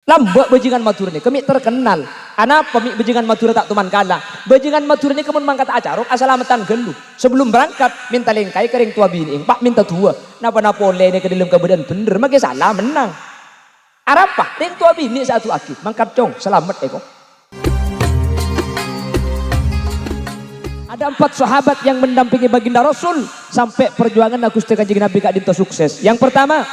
Lambak bajingan matur ni kami terkenal. Anapa mi bajingan matur tak tuman kala. Bajingan matur ni kemun mangkat acarok asalamatan gelu. Sebelum berangkat minta lengkai kering tua bini. Pak minta tua. Napa oleh ni ke dalam kebadan bener maka salah menang. Arapa ring tua bini satu aki. Mangkat cong selamat eko. Ada 4 sahabat yang mendampingi baginda Rasul sampai perjuangan Gusti Kanjeng Nabi Kak Dinto sukses. Yang pertama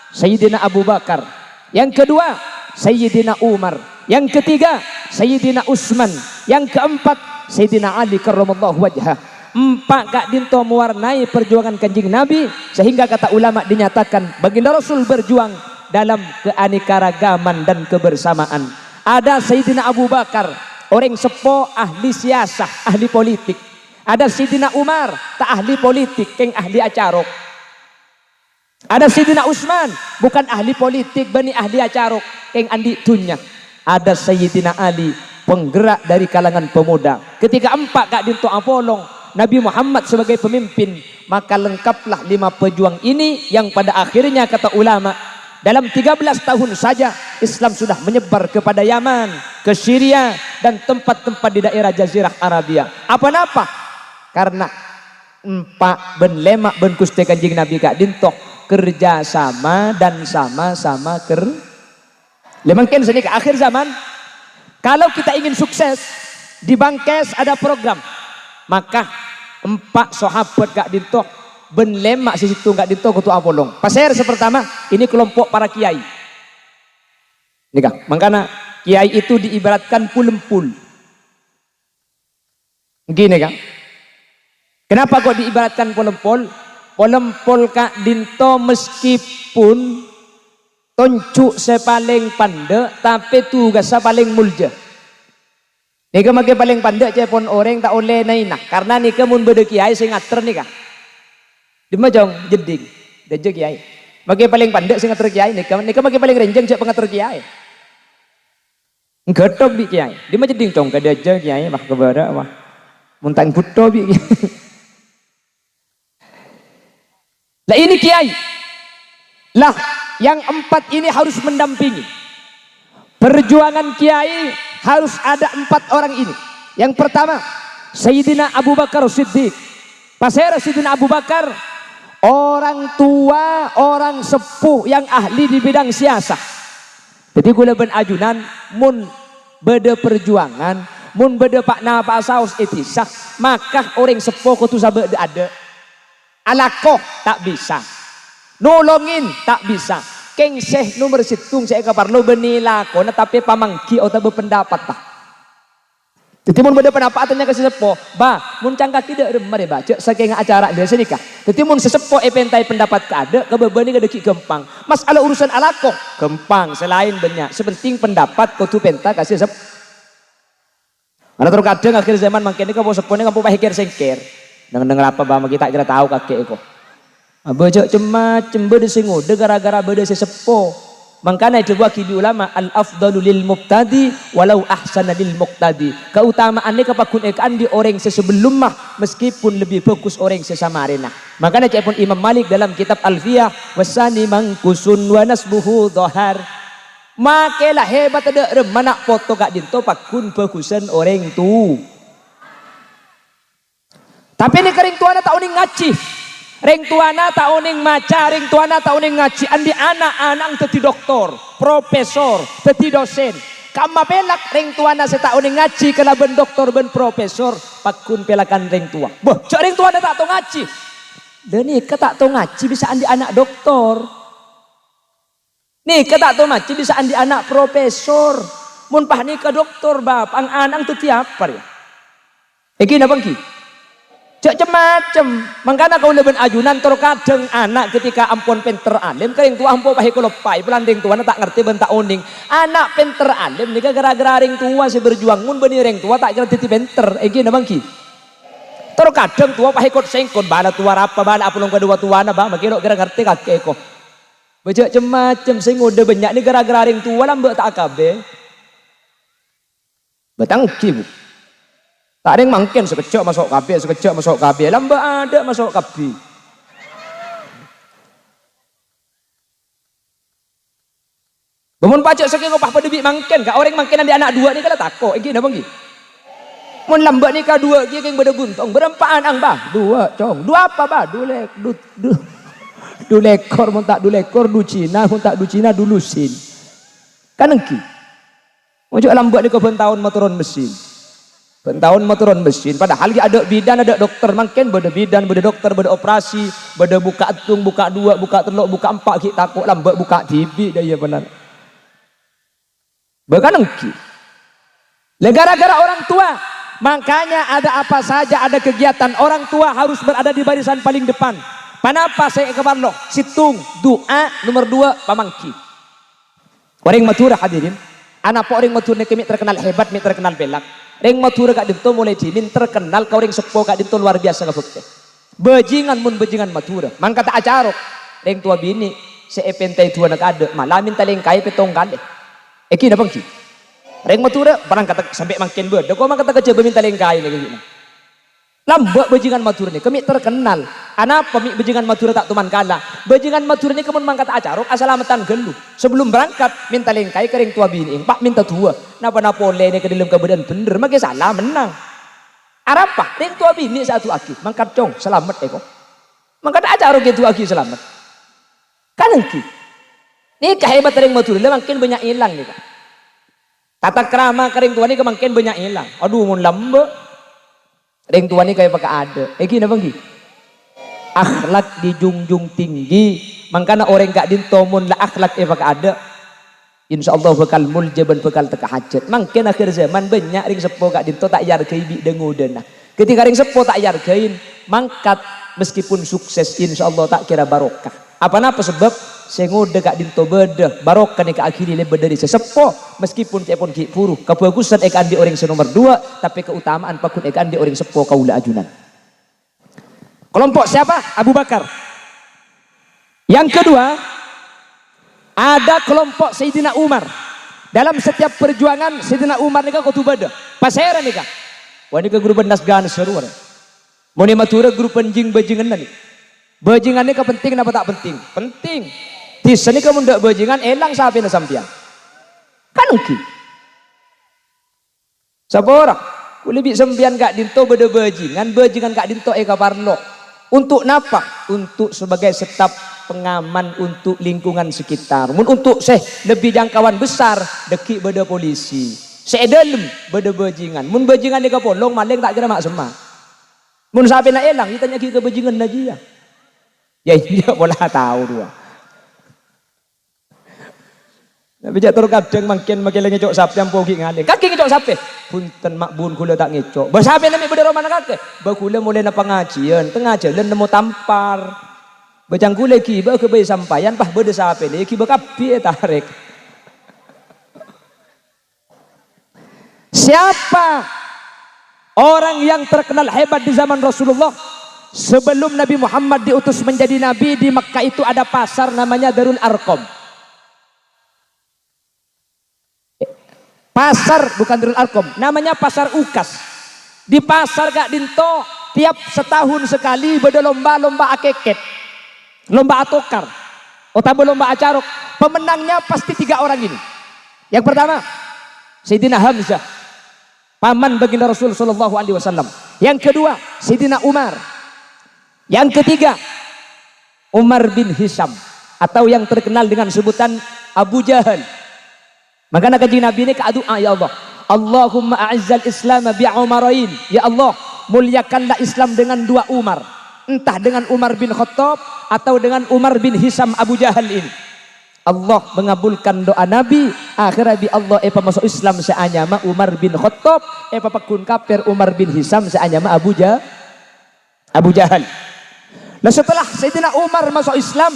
Sayyidina Abu Bakar. Yang kedua Sayyidina Umar. Yang ketiga Sayyidina Utsman. Yang keempat Sayyidina Ali karramallahu wajhah. 4 Kak Dinto mewarnai perjuangan Kanjeng Nabi sehingga kata ulama dinyatakan baginda Rasul berjuang dalam keanekaragaman dan kebersamaan. Ada Sayyidina Abu Bakar, orang sepo ahli siasah, ahli politik. Ada Sayyidina Umar, tak ahli politik, keng ahli acarok. Ada Sayyidina Utsman, bukan ahli politik, bani ahli acarok, keng andi dunya. Ada Sayyidina Ali, penggerak dari kalangan pemuda. Ketika 4 Kak Dinto apolong Nabi Muhammad sebagai pemimpin, maka lengkaplah 5 pejuang ini yang pada akhirnya kata ulama dalam 13 tahun saja Islam sudah menyebar kepada Yaman, ke Syria dan tempat-tempat di daerah Jazirah Arabia. Apa-apa? Karena 4 ben lemak ben Gusti Kanjeng Nabi Kak Dinto kerjasama dan sama-sama lemangken sini ke akhir zaman. Kalau kita ingin sukses di Bangkes ada program, maka 4 sahabat Kak Dinto ben lemak di situ Kak Dinto ketua apolong. Pasir sepertama ini kelompok para kiai. Nikah, makanya kiai itu diibaratkan pulempul. Gini kan? Kenapa kok diibaratkan pulempul? Pulempul Kak Dinto meskipun toncuk sepaling pandai tapi tugas paling mulja. Nika make paling pandai cepon orang tak oleh nainah karena nika mun beda kiai sing ngater nika. Di majong jeding, deje kiai. Make paling pandai sing ngater kiai nika make paling renjeng cek pengatur kiai. Nggetok bi kiai. Di mah jeding cong ka deje kiai mah kebara mah. Muntang buto bi. Lah ini kiai. Lah yang 4 ini harus mendampingi. Perjuangan kiai harus ada 4 orang ini. Yang pertama Sayyidina Abu Bakar Siddiq. Pasir Sayyidina Abu Bakar orang tua, orang sepuh yang ahli di bidang siasah. Jadi gula ben ajunan mun beda perjuangan, mun beda pak napa saus etisah, maka orang sepuh kudu sabe ada. Alakoh tak bisa. Nolongin tak bisa. Keng seh nomor situng saya kaparlo benila ko na tapi pamangki atau berpendapat bah. Jadi mun beda pendapatannya ke sesepo, bah mun cangkak tidak remar ya baca saking acara dia senikah. Jadi mun sesepo epentai pendapat kada kebebani kada ki gempang. Masalah urusan alakoh gempang selain banyak. Sepenting pendapat kudu penta kasih sep. Ana terkadang akhir zaman mangkene ka sepone kampu pahikir sengker. Dengar apa bah kita kira tahu kakek ko. Bejak cemacem beda singude gara-gara beda sesepo. Makanya itu bagi ulama al afdalu lil muqtadi walau ahsana lil muqtadi. Keutamaannya kapakun ekan di orang sesebelum mah meskipun lebih bagus orang sesamarena. Makanya cepun Imam Malik dalam kitab Alfiyah wasani mangkusun wa nasbuhu dhahar. Makelah hebat ada remanak foto Kak Dinto pakun bagusan orang tu. Tapi ini kering tuana tak uning ngaji. Ring tuana tak uning maca, ring tuana tak uning ngaji. Andi anak-anak teti doktor, profesor, teti dosen. Kama pelak ring tuana saya tak uning ngaji kena ben doktor ben profesor pakun pelakan ring tua. Boh, cok ring tuana tak tahu ngaji. Dan nih tak tahu ngaji bisa andi anak doktor. Nih tak tahu ngaji bisa andi anak profesor. Mun pah nikah doktor bab, ang anang teti apa ya? Iki napa ki? Cek macem, makanya kau leben ajunan terkadang anak ketika ampun pinter alim, kering tua ampun pakai kelepai, pelanding tua tak ngerti bentak oning. Anak pinter alim, nika gara-gara ring tua si berjuang, mun beni ring tua tak ngerti pinter, egi nabang ki. Terkadang tua pakai kot sengkon, bala tua apa, bala apa long kedua tua na bang, makiro gara ngerti kakek ko. Baca macem, sing udah banyak ni gara-gara ring tua lambek tak akabe. Betang ki bu. Tak ada yang mungkin sekejap masuk KB, lambat ada masuk KB. Bangun pacak saking opah pada bik mangken kak orang mangken ada anak dua ni kalau takut iki napa nggih mun lambat ni ka dua ki keng beda buntong berempaan ang bah dua cong dua apa bah du lekor mun tak du lekor du Cina mun tak du Cina du lusin kan engki ojo lambat ni ka tahun motoron mesin tahun motoron mesin padahal ki ada bidan ada dokter mangken beda bidan beda dokter beda operasi beda buka atung buka dua buka telok buka empat ki takut lambat buka TV dah ya benar bukan engki gara-gara orang tua makanya ada apa saja ada kegiatan orang tua harus berada di barisan paling depan. Kenapa saya kebarlo situng doa nomor 2 pamangki orang matura hadirin anak po orang matur ni kami terkenal hebat mi terkenal belak orang matura kak dinto mulai jimin terkenal kau orang sepo kak dinto luar biasa ngabukti bajingan mun bajingan matura mangkata acarok orang tua bini seepentai tua nak ada malamin taleng kaya petong kali eki na bangki reng matura barang kata sampai makin beda kau mang kata kecil berminta lengkai lagi gini lambak bajingan matura ni kami terkenal anak pemik bajingan matura tak tuman kalah bajingan matura ni kemun mang kata acarok asalamatan gelu sebelum berangkat minta lengkai ke reng tua bini pak minta tua napa oleh ni ke dalam kebenaran bener maka salah menang arapa reng tua bini satu aki mangkat cong selamat kok mangkat acarok itu aki selamat kan engki ni kehebat reng matura ni makin banyak hilang ni kak tata krama kering tua ni kemangkin banyak hilang aduh mun lambe ring tua ni kayak pakai ada eki napa nggih akhlak dijunjung tinggi mangkana orang gak dinto mun la akhlak pakai ada insyaallah bakal muljaban bakal teka hajat mangkin akhir zaman banyak ring sepo gak dinto tak yargai bi dengudeuna ketika ring sepo tak yargain mangkat meskipun sukses insyaallah tak kira barokah apa sebab sengude kak dinto beda barokah ni kak akhiri lebih dari sesepo meskipun cepon ki puru kebagusan ekan di orang senomor 2 tapi keutamaan pakun ekan di orang sepo kaula ajunan kelompok siapa Abu Bakar yang kedua ada kelompok Sayyidina Umar dalam setiap perjuangan Sayyidina Umar ni kak kutubada pasera ni kak wani ke grupan nasgan seru moni matura grupan jing bajingan ni bajingan ni kepenting apa tak penting penting di sini kamu ndak bajingan elang sampai na sampian kan uki sabora lebih sembian gak dinto beda bajingan gak dinto eka parlo untuk napa untuk sebagai staf pengaman untuk lingkungan sekitar untuk lebih jangkauan besar deki beda polisi seedalem beda bajingan mun bajingan eka polong maling tak kira mak semak mun sampai na elang ditanya ke bajingan naji ya iya bola tahu dua nah bijak turun kadang makin lagi ngecok sapi yang pogi ngalih kaki ngecok sapi punten makbun kula tak ngecok bersapi nami beda romana kaki bakula mulai na pengajian tengah jalan nemu tampar bacang kula ki ba kebayi sampaian pah beda sapi ni ki bakapi tarik siapa orang yang terkenal hebat di zaman Rasulullah sebelum Nabi Muhammad diutus menjadi nabi di Mekkah itu ada pasar namanya Darul Arqam pasar bukan Darul Arqam namanya pasar Ukas di pasar gak dinto tiap setahun sekali beda lomba akeket lomba atokar atau lomba acarok pemenangnya pasti 3 orang ini yang pertama Sayyidina Hamzah paman baginda Rasul sallallahu alaihi wasallam yang kedua Sayyidina Umar yang ketiga Umar bin Hisham atau yang terkenal dengan sebutan Abu Jahal. Maka kajian Nabi ini doa ya Allah Allahumma a'izzal Islam bi'umarain ya Allah muliakanlah Islam dengan 2 Umar entah dengan Umar bin Khattab atau dengan Umar bin Hisham Abu Jahal ini Allah mengabulkan doa Nabi akhirnya bi Allah masuk Islam seanyama Umar bin Khattab pakun kafir Umar bin Hisham seanyama Abu Jahal. Nah setelah Sayyidina Umar masuk Islam,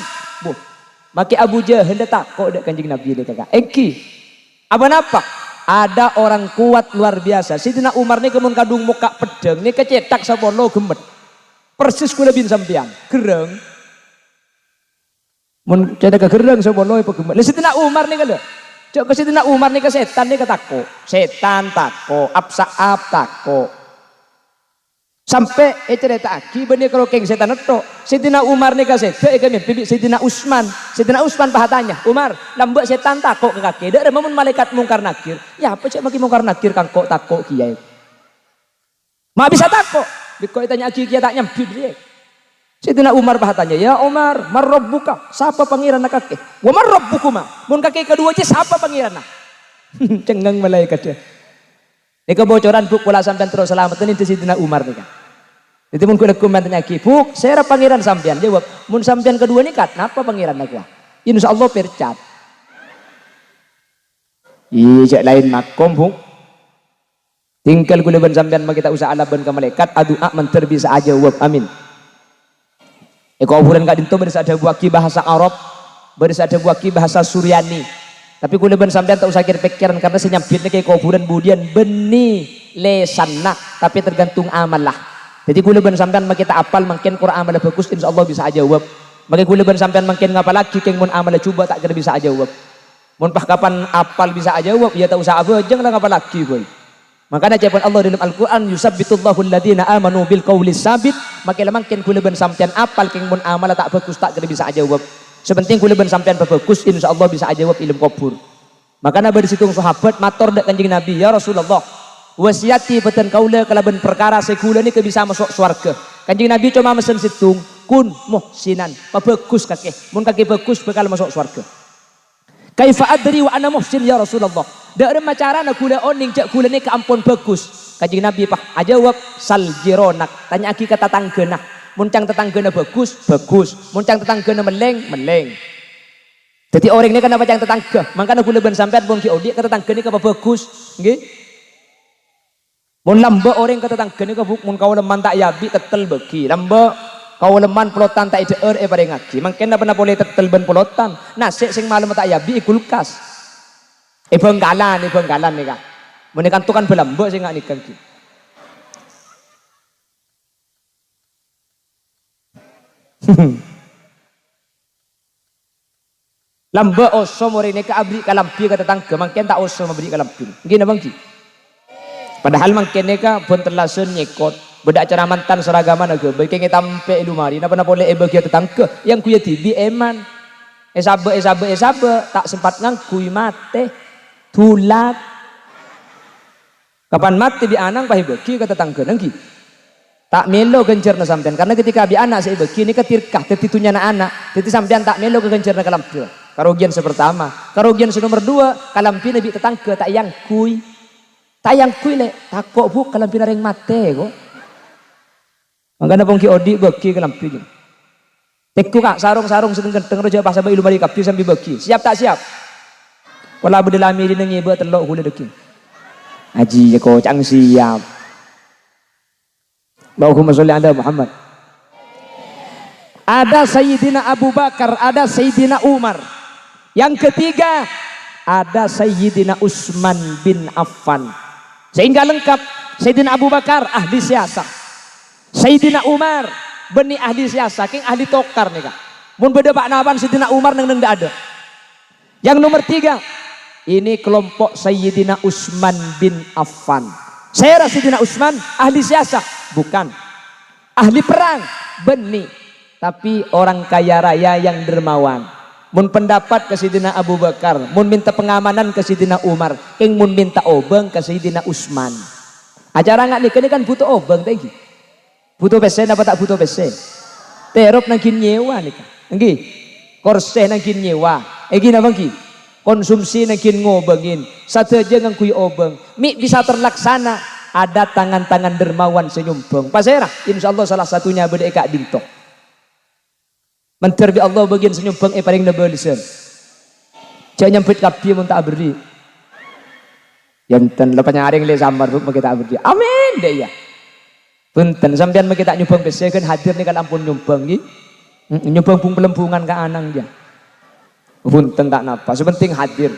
maki Abu Jahal takut dak kanjeng Nabi dia kakak. Eki, apa napa? Ada orang kuat luar biasa. Sayyidina Umar ni kemun kadung muka pedang ni kecetak sapono gemet. Persis kula bin sampean, gereng. Mun cedak gereng sapono apa gemet. Lah Sayyidina Umar ni kala. Cok ke Sayyidina Umar ni ke setan ni ketakut. Setan takut, absaab takut. Sampai cerita aki benih kalau keng setan itu Sayyidina Umar nih kasih mimpi Sayyidina Utsman pahatanya Umar lambak setan takok ke kaki ada mamun malaikat mungkar nakir ya apa cek maki mungkar nakir kang kok takok kiai ma bisa takok biko tanya aki kiai tak nyampi dia Sayyidina Umar pahatanya ya Umar marrabbuka siapa pangeran nak kaki wa marrabbukuma mun kaki kedua cek siapa pangeran nak cengang malaikat dia. Ini kebocoran buk pola sampean terus selamat ini itu Sayyidina Umar nih kan. Jadi mun kula komentarnya ki, buk saya pangeran sampean jawab, mun sampean kedua nih kat, napa pangeran aku? Insyaallah percat. Iya lain makom buk. Tinggal kula ben sampean kita usah alaban ke malaikat, adua menter bisa aja jawab amin. Eko bulan kak dinto beris ada buaki bahasa Arab, beris ada buaki bahasa Suryani. Tapi kuliah ben sampean tak usah pikiran karena senyampitnya kayak kuburan budian beni lesanna tapi tergantung amal lah. Jadi kuliah ben sampean kita apal makin Quran amal bagus insyaallah bisa aja jawab. Makin kuliah ben sampean makin ngapa lagi keng mun amal coba tak kira bisa aja jawab. Mun pah kapan apal bisa aja jawab ya tak usah apa jangan ngapa lagi boy. Makanya jawaban Allah dalam Al-Qur'an yusabbitullahu alladziina amanu bil qaulis sabit makin kuliah ben sampean apal keng mun amal tak bagus tak kira bisa aja jawab. Sepenting kuliah ben sampean bagus insyaallah bisa aja jawab ilmu kubur. Makanya bari situng sahabat matur dak Kanjeng Nabi ya Rasulullah wasiati beten kaula kalaban perkara sekula ni ke bisa masuk swarga. Kanjeng Nabi cuma mesen situng kun muhsinan bagus kakek mun kakek bagus bakal masuk swarga. Kaifa adri wa ana muhsin ya Rasulullah dak ada macarana kula oning cak kula ni keampun bagus. Kanjeng Nabi pah ajawab sal jironak tanya aki kata tanggeunah muncang tetanggana bagus muncang tetanggana meleng. Jadi orang ini kenapa yang tetangga makanya gula ben sampean bongki odik ke tetangga ini apa bagus nggih mun lamba orang ke tetangga ini mun kau leman tak yabi tetel bagi lamba kau leman pelotan tak ideer pada ngaki makanya pernah boleh tetel ben pelotan nasi sing malam tak yabi kulkas benggalan nih kak menekan tukan belamba sing ngak nikan ki lamba oso mori ini ke abri kalampi ke tetangga mangken tak oso memberi kalampi gini bang ki padahal mangken ka pun terlasun nyekot beda acara mantan seragaman aga baik yang tampe lumari napa na boleh bagi tetangga yang kuya tibi eman esabe tak sempat ngangkui mate tulak kapan mati bi anang pahi bagi ke tetangga nangki tak melo gencer na sampean karena ketika bi anak saya bagi ini ketirkah tetitunya anak jadi sampean tak melo ke gencer na kalampi karugian sepertama karugian nomor dua kalampi nabi tetangga tak yang kui le takok bu kalampi nareng mate kok makanya pongki odi bagi kalampi teku kak sarung sedeng-sedeng roja pas sampai ilmu kapi sampai bagi siap tak siap wala bedelami di nengi buat telok hule deki aji ko cang siap Allahumma sholli ala Muhammad. Ada Sayyidina Abu Bakar, ada Sayyidina Umar. Yang ketiga ada Sayyidina Utsman bin Affan. Sehingga lengkap Sayyidina Abu Bakar ahli siasat. Sayyidina Umar beni ahli siasat, king ahli tokar nih kak. Mun beda pak naban Sayyidina Umar neng ndak ada. Yang nomor tiga ini kelompok Sayyidina Utsman bin Affan. Saya Sayyidina Utsman ahli siasat bukan ahli perang beni tapi orang kaya raya yang dermawan. Mun pendapat ke Sayyidina Abu Bakar, mun minta pengamanan ke Sayyidina Umar, king mun minta obeng ke Sayyidina Utsman. Acara nggak nih kan butuh obeng tadi. Butuh pesen apa tak butuh pesen? Terop nangkin nyewa nih kan. Nggih. Korse nangkin nyewa. Gini apa ki? Konsumsi nangkin ngobengin. Satu aja ngangkui obeng. Mi bisa terlaksana. Ada tangan-tangan dermawan senyumbang. Pasera, insyaallah salah satunya beda Kak Dinto. Menterbi Allah bagian senyumbang paling nebelisan. Jangan nyempit kapi mun tak beri. Yanten lepas nyaring le samar bu kita beri. Amin deh ya. Punten sampean kita nyumbang besi kan hadir nih kan ampun nyumbang nggih. Nyumbang pung pelembungan ka anang dia. Punten tak napa, sepenting hadir.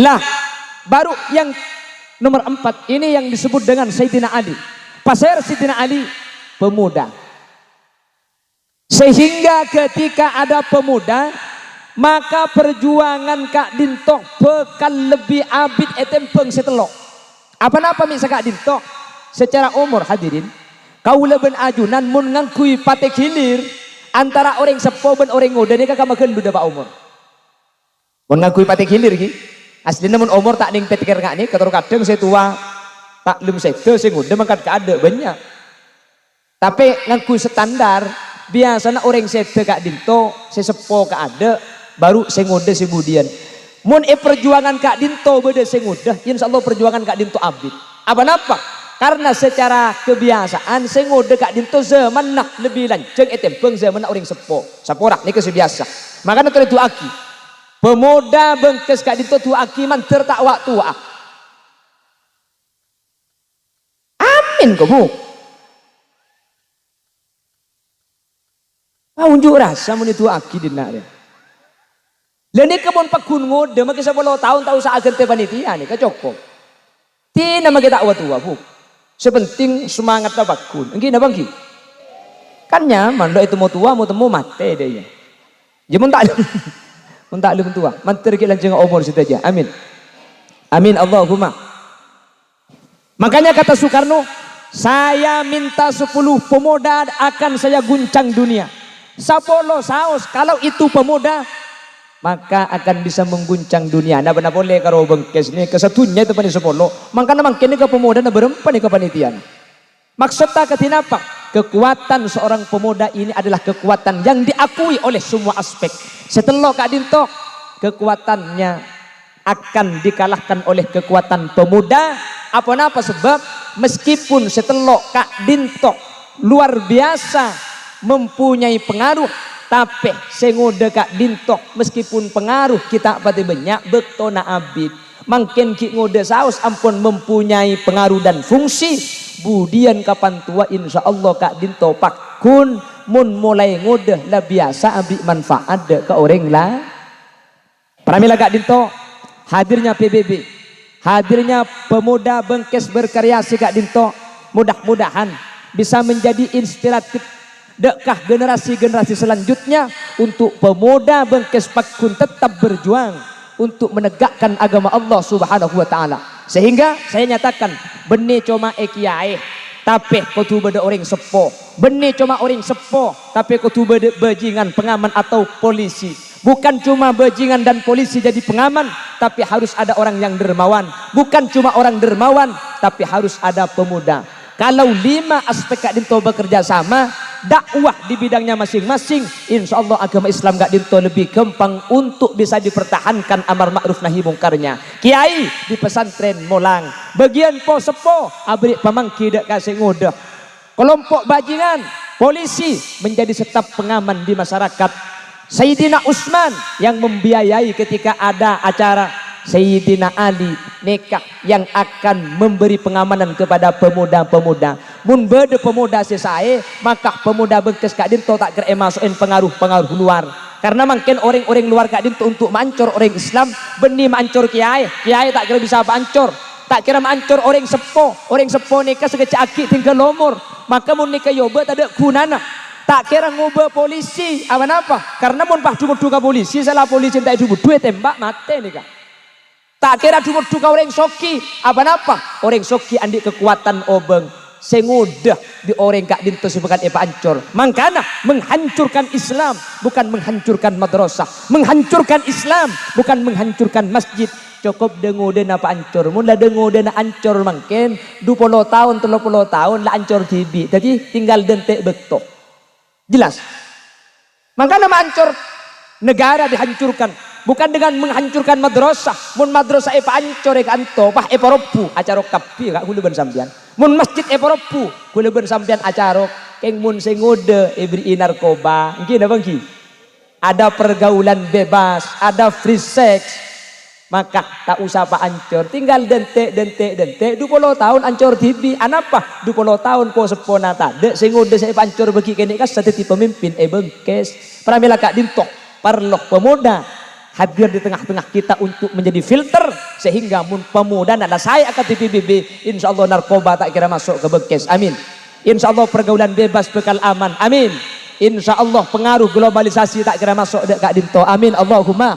Lah, baru yang nomor 4 ini yang disebut dengan Sayyidina Ali. Pasir Sayyidina Ali pemuda. Sehingga ketika ada pemuda, maka perjuangan Kak Dinto bakal lebih abid etempeng setelok. Apa-apa misa Kak Dinto? secara umur hadirin kaula ben ajunan mun ngangkui pate hilir antara orang sepo ben orang muda ni kakak makan duda pak umur mun ngangkui pate hilir ki aslinya mun umur tak ning petikir ngak ni katur kadang saya tua tak lum sekte saya muda mangkat ada banyak tapi ngangkui standar biasanya orang sekte kak dinto saya sepo kak ada baru saya muda saya budian mun perjuangan kak dinto beda saya muda insyaallah perjuangan kak dinto abid apa karena secara kebiasaan saya ngode kak dinto zaman nak lebih lanceng etempeng zaman orang sepo saporak ni kesebiasa makanya tu aki pemuda bengkes kak dinto tu aki manter tak waktu amin kamu unjuk rasa mun itu aki dina dia leni kebon pakun ngode maki 10 tahun tahu saat gente panitia ni kacokok tina maki tak tua bu sepenting semangat dah bakun engki na bangki kan nyaman do itu mau tua mau temu mate dia ya mun tak lum tua manter ki lanceng umur situ aja amin amin Allahumma makanya kata Soekarno saya minta 10 pemuda akan saya guncang dunia 10 saos kalau itu pemuda maka akan bisa mengguncang dunia. Nah benar boleh kalau bengkes ini kesatunya itu pani 10. Makanya mungkin ke pemuda na berempat ke panitian. Maksudnya ketinapa? Kekuatan seorang pemuda ini adalah kekuatan yang diakui oleh semua aspek. Setelah Kak Dinto kekuatannya akan dikalahkan oleh kekuatan pemuda. Apa-apa sebab meskipun setelah Kak Dinto luar biasa mempunyai pengaruh tapi sengode Kak Dinto meskipun pengaruh kita pati banyak betona abid makin ki ngode saus ampun mempunyai pengaruh dan fungsi budian kapan tua insyaallah Kak Dinto pakun mun mulai ngode lah biasa abik manfaat de ke orang lah pramila Kak Dinto hadirnya PBB hadirnya pemuda bengkes berkreasi Kak Dinto mudah-mudahan bisa menjadi inspiratif dekah generasi-generasi selanjutnya untuk pemuda bengkes pakun tetap berjuang untuk menegakkan agama Allah Subhanahu wa taala. Sehingga saya nyatakan benih cuma kiai tapi kudu beda orang sepo. Benih cuma orang sepo tapi kudu beda bajingan pengaman atau polisi. Bukan cuma bajingan dan polisi jadi pengaman tapi harus ada orang yang dermawan. Bukan cuma orang dermawan tapi harus ada pemuda. Kalau 5 aspek Kak Dinto bekerja sama dakwah di bidangnya masing-masing insya Allah agama Islam Kak Dinto lebih gampang untuk bisa dipertahankan amar ma'ruf nahi mungkarnya kiai di pesantren molang bagian po sepo abrik pamangki dek kasih ngodah kelompok bajingan polisi menjadi staf pengaman di masyarakat Sayyidina Utsman yang membiayai ketika ada acara Sayyidina Ali nikah yang akan memberi pengamanan kepada pemuda-pemuda mun bede pemuda sesae maka pemuda bengkes Kak Dinto tak kira masukin pengaruh-pengaruh luar karena mungkin orang-orang luar Kak Dinto untuk mancur orang Islam benih mancur kiai tak kira bisa mancur tak kira mancur orang sepo nikah segecak aki tinggal lomor maka mun nikah yoba tak ada gunana tak kira ngubah polisi apa karena mun pah cuma polisi salah polisi tak cuma duit tembak mati nikah tak kira cuma orang soki apa orang soki andik kekuatan obeng sengudah di orang Kak Dinto sebagai ancur makanya menghancurkan Islam bukan menghancurkan madrasah menghancurkan Islam bukan menghancurkan masjid cukup dengo dena apa ancur mula dengo dena ancur mungkin 20 tahun 30 tahun lah ancur tibi jadi tinggal dentek betok jelas makanya ancur negara dihancurkan bukan dengan menghancurkan madrasah mun madrasah ancur anto pah ropu acara kapi kak hulu ben sampean mun masjid ropu hulu ben sampean acara keng mun sengode ibri narkoba nggih napa nggih ada pergaulan bebas ada free sex maka tak usah pak ancur tinggal dentek 20 tahun ancur tibi anapa 20 tahun po sepona tade sengode saya ancur bagi kene kas satu pemimpin bengkes pramila Kak Dinto perlu pemuda hadir di tengah-tengah kita untuk menjadi filter sehingga mun pemuda ada saya akan di PBB insyaallah narkoba tak kira masuk ke bengkes amin insyaallah pergaulan bebas bekal aman amin insyaallah pengaruh globalisasi tak kira masuk dek Kak Dinto amin Allahumma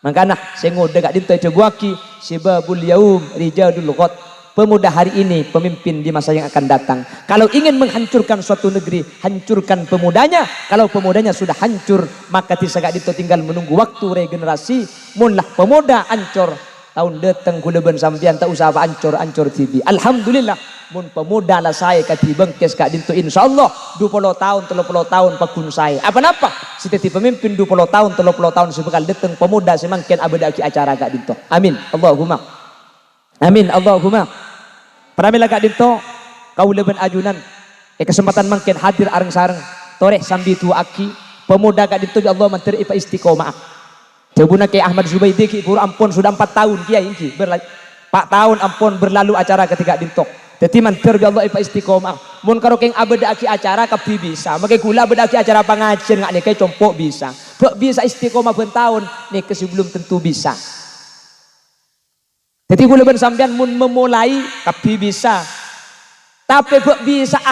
makanya sengode Kak Dinto itu guaki sibabul yaum rijadul ghad pemuda hari ini pemimpin di masa yang akan datang. Kalau ingin menghancurkan suatu negeri, hancurkan pemudanya. Kalau pemudanya sudah hancur, maka tisagak dito tinggal menunggu waktu regenerasi. Munlah pemuda ancur, tahun datang kuleben sampian tak usah apa ancur tibi. Alhamdulillah mun pemuda lah saya kati bengkes kak dinto insyaallah 20 tahun 30 tahun pakun saya apa-apa siteti pemimpin 20 tahun 30 tahun sebekal datang pemuda semangkin abadaki acara kak dinto. Amin Allahumma amin Allahumma. Pramila kak dinto kau leben ajunan kesempatan mangkin hadir areng sareng toreh sambi tu aki pemuda kak dinto Allah menteri ipa istiqomah. Jabuna ke Ahmad Zubaidi ki pur ampun sudah 4 tahun kiai iki 4 tahun ampun berlalu acara ketika dintok. Jadi mantir bi Allah ipa istiqomah. Mun karo keng abedaki acara kabeh bisa. Make gula bedaki acara pengajian ngak niki compok bisa. Bek bisa istiqomah ben tahun niki sebelum tentu bisa. Jadi gula ben sampean mun memulai kabeh bisa. Tapi bek bisa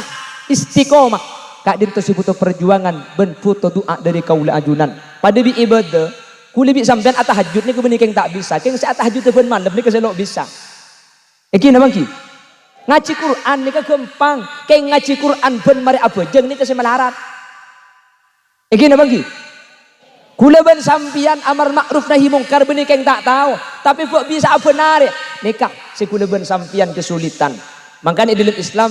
istiqomah. Kak dinto si butuh perjuangan ben butuh doa dari kaula ajunan. Pada bi ibadah kuli bi sampean atahajud niku benih keng tak bisa. Keng sa atahajud ben malam niku selok bisa. Iki napa ki? Ngaji Quran ni ke gempang, kayak ngaji Quran ben mari abojeng ni ke semelarat. Iki napa ki? Kula ben sampian amar makruf nahi mungkar benih keng tak tahu, tapi kok bisa benar ya? Nikah si kula ben sampian kesulitan. Makanya di dalam Islam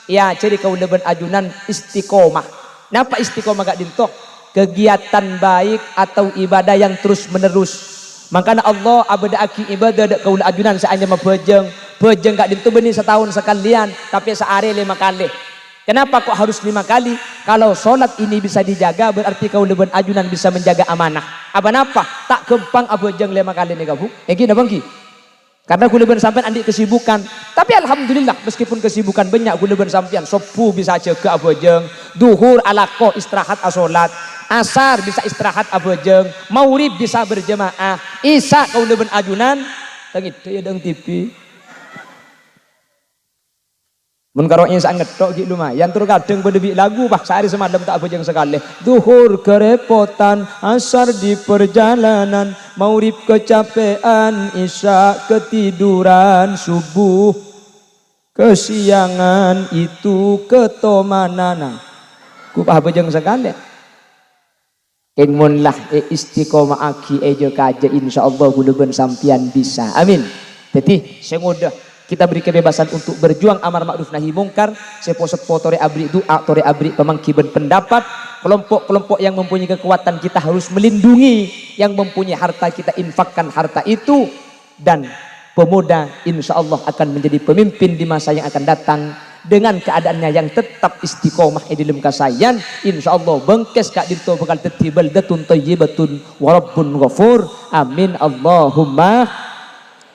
ya ciri kula ben ajunan istiqomah. Napa istiqomah gak dintok? Kegiatan baik atau ibadah yang terus menerus. Makanya Allah abadaki ibadah dak kaula ajunan saanya mabojeng. Bojeng gak dintu benih setahun sekalian, tapi sehari 5 kali. Kenapa kok harus 5 kali? Kalau sholat ini bisa dijaga, berarti kau leben ajunan bisa menjaga amanah. Apa-apa? Tak gempang abojeng 5 kali nih kabu. Gini bangki. Karena ku leben sampean andi kesibukan. Tapi alhamdulillah meskipun kesibukan banyak ku leben sampean sopu bisa jaga abojeng. Duhur alaqo istirahat asolat. Asar bisa istirahat abojeng. Maurib bisa berjemaah. Isya kau leben ajunan. Tengit ya dong TV. Mun karo isa ngetok ki lumayan tur kadang bedebi lagu pak sehari semalam tak bojeng sekali. Duhur kerepotan, asar di perjalanan, maurib kecapean, isya ketiduran, subuh kesiangan itu ketomanan. Ku pak bojeng sekali. Ingmun lah istiqomah aki ejo kaje insyaallah kuleben sampian bisa. Amin. Jadi sengodah kita beri kebebasan untuk berjuang amar ma'ruf nahi mungkar. Sepo-sepo tore abri doa, tore abri pemangkiban pendapat. Kelompok-kelompok yang mempunyai kekuatan kita harus melindungi. Yang mempunyai harta kita infakkan harta itu. Dan pemuda insya Allah akan menjadi pemimpin di masa yang akan datang. Dengan keadaannya yang tetap istiqomah dalam kasayan. Insya Allah bengkes kak dinto bakal tetibal datun tayyibatun warabbun ghafur. Amin Allahumma.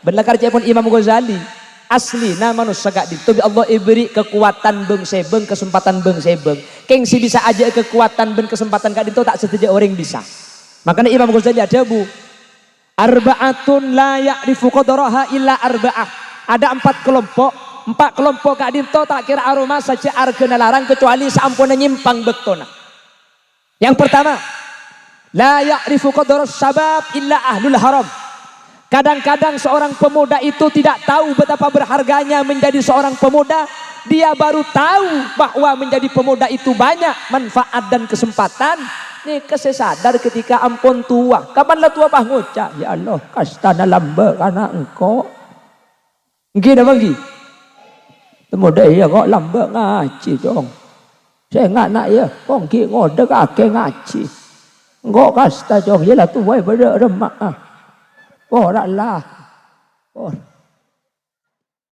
Berlakar pun Imam Ghazali. Asli nama manusia gak ditubi Allah iberi kekuatan beng sebeng kesempatan beng sebeng keng si bisa aja kekuatan ben kesempatan gak itu tak setiap orang bisa. Makanya Imam Ghazali ada bu arba'atun la ya'rifu qadraha illa arba'ah. Ada 4 kelompok gak dinto tak kira aroma saja argana larang kecuali seampun nyimpang bektona. Yang pertama la ya'rifu qadras syabab illa ahlul haram. Kadang-kadang seorang pemuda itu tidak tahu betapa berharganya menjadi seorang pemuda. Dia baru tahu bahwa menjadi pemuda itu banyak manfaat dan kesempatan. Nih kesesadar ketika ampun tua. Kapanlah tua pah ngucap, ya Allah kastana lamba karena engkau. Gini bagi. Pemuda ya kok lamba ngaji dong. Saya nggak nak ya. Kong ki ngode kake ngaji. Engkau kasta dong. Yalah tua pada remak. Oh, lah. Oh.